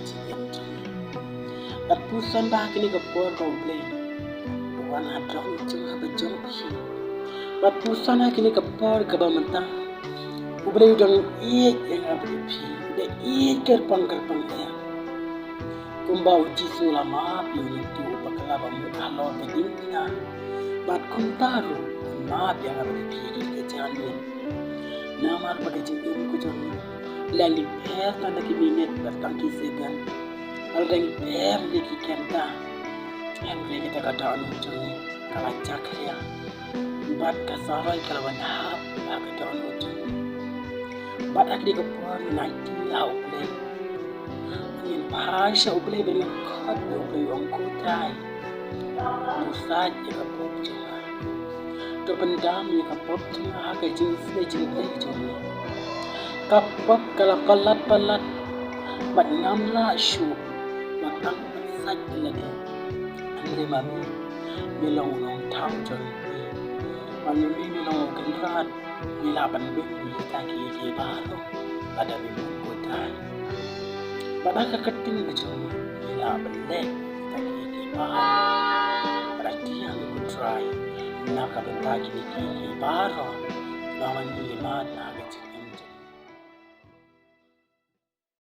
kecil at pusan ba kini ka por ka uble wan hadrong chung ha bajong pi bat pusan ha kini ka por ka ba manta uble dong yang abe pi de ker pang ya kumba uji sulama pi tu pakala ba mu halo beding na bat kuntaru ma pi yang abe pi ke jani namar pada jeng ku jong lali per tanda ki minit batang ki segan algang per de ki kenta yang kita kata anu jong kala cakria bat kasarai kalawan hap ba kata anu jong bat akdi ko por naiti lau ple ngin pasha uple dengan khat uple ong ko trai pusat ya pop jong to pendam ya pop jong ha ka jing se jing le jong kapap kalakalat palat matnamla syu matang sat lagi andre mami bilong nong tham jong manu ni bilong kenrat bila ban bek ni ta ki baro pada bi ko tai pada ka keting jong bila ban le ta ki baro berarti yang ku try nak ka ban ta ki baro lawan ni ma na